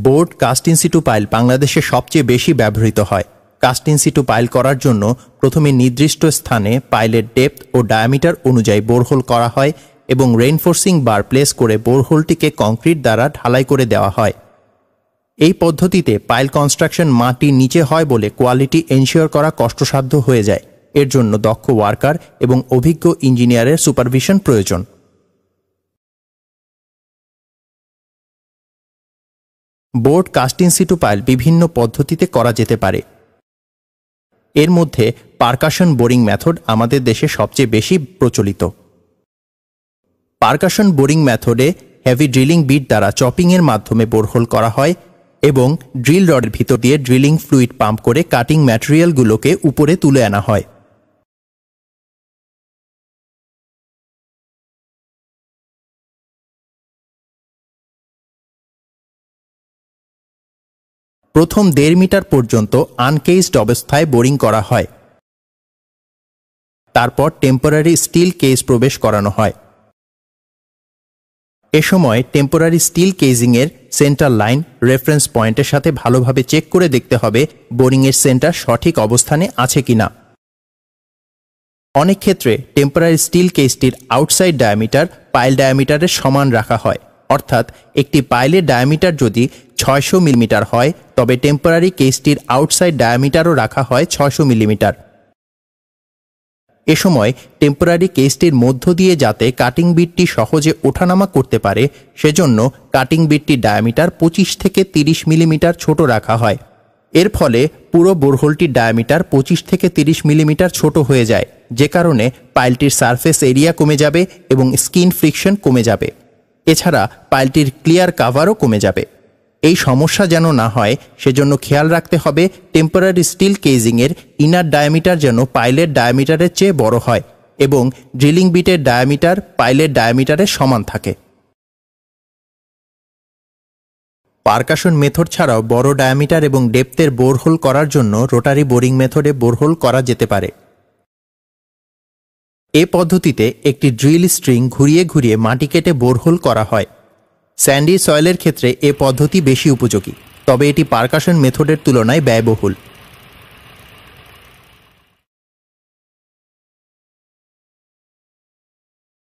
Board cast in situ pile বাংলাদেশে সবচেয়ে বেশি ব্যবহৃত হয়। কাস্ট ইন সিটু পাইল করার জন্য প্রথমে নির্দিষ্ট স্থানে পাইলের ডেপথ ও ডায়ামিটার অনুযায়ী বোরহোল করা হয় এবং রেইনফোর্সিং বার প্লেস করে বোরহোলটিকে কংক্রিট দ্বারা ঢালাই করে দেওয়া হয়। এই পদ্ধতিতে পাইল কনস্ট্রাকশন মাটির নিচে হয় বলে কোয়ালিটি এনশিওর করা কষ্টসাধ্য হয়ে যায়। এর জন্য দক্ষ ওয়ার্কার এবং অভিজ্ঞ ইঞ্জিনিয়ারের সুপারভিশন প্রয়োজন। Bored cast in situ pile বিভিন্ন পদ্ধতিতে করা যেতে পারে। এর মধ্যে পারকাশন বোরিং মেথড আমাদের দেশে সবচেয়ে বেশি প্রচলিত। পারকাশন বোরিং মেথডে হেভি ড্রিলিং বিট দ্বারা চপিংয়ের মাধ্যমে বোরহোল করা হয় এবং ড্রিল রডের ভিতর দিয়ে ড্রিলিং ফ্লুইড পাম্প করে কাটিং ম্যাটেরিয়ালগুলোকে উপরে তুলে আনা হয়। প্রথম 1.5 মিটার পর্যন্ত আনকেজড অবস্থায় বোরিং করা হয়। তারপর টেম্পোরারি স্টিল কেজ প্রবেশ করানো হয়। এ সময় টেম্পোরারি স্টিল কেজিংয়ের সেন্টার লাইন রেফারেন্স পয়েন্টের সাথে ভালোভাবে চেক করে দেখতে হবে বোরিংয়ের সেন্টার সঠিক অবস্থানে আছে কিনা। অনেক ক্ষেত্রে টেম্পোরারি স্টিল কেজটির আউটসাইড ডায়ামিটার পাইল ডায়ামিটারের সমান রাখা হয়, অর্থাৎ একটি পাইলের ডায়ামিটার যদি 600 মিলিমিটার হয় তবে টেম্পোরারি কেজটির আউটসাইড ডায়ামিটারও রাখা হয় 600 মিলিমিটার। এ সময় টেম্পোরারি কেজটির মধ্য দিয়ে যাতে কাটিং বিটটি সহজে ওঠানামা করতে পারে সেজন্য কাটিং বিটটির ডায়ামিটার 25 থেকে 30 মিলিমিটার ছোট রাখা হয়। এর ফলে পুরো বোরহোলটির ডায়ামিটার 25 থেকে 30 মিলিমিটার ছোট হয়ে যায়, যে কারণে পাইলটির সারফেস এরিয়া কমে যাবে এবং স্কিন ফ্রিকশন কমে যাবে। এছাড়া পাইলটির ক্লিয়ার কাভারও কমে যাবে। এই সমস্যা যেন না হয় সেজন্য খেয়াল রাখতে হবে টেম্পোরারি স্টিল কেজিংয়ের ইনার ডায়ামিটার যেন পাইলের ডায়ামিটারের চেয়ে বড় হয় এবং ড্রিলিং বিটের ডায়ামিটার পাইলের ডায়ামিটারের সমান থাকে। পারকাশন মেথড ছাড়াও বড় ডায়ামিটার এবং ডেপথের বোরহোল করার জন্য রোটারি বোরিং মেথডে বোরহোল করা যেতে পারে। এ পদ্ধতিতে একটি ড্রিল স্ট্রিং ঘুরিয়ে ঘুরিয়ে মাটি কেটে বোরহোল করা হয়। স্যান্ডি সয়েলের ক্ষেত্রে এ পদ্ধতি বেশি উপযোগী, তবে এটি পারকাশন মেথডের তুলনায় ব্যয়বহুল।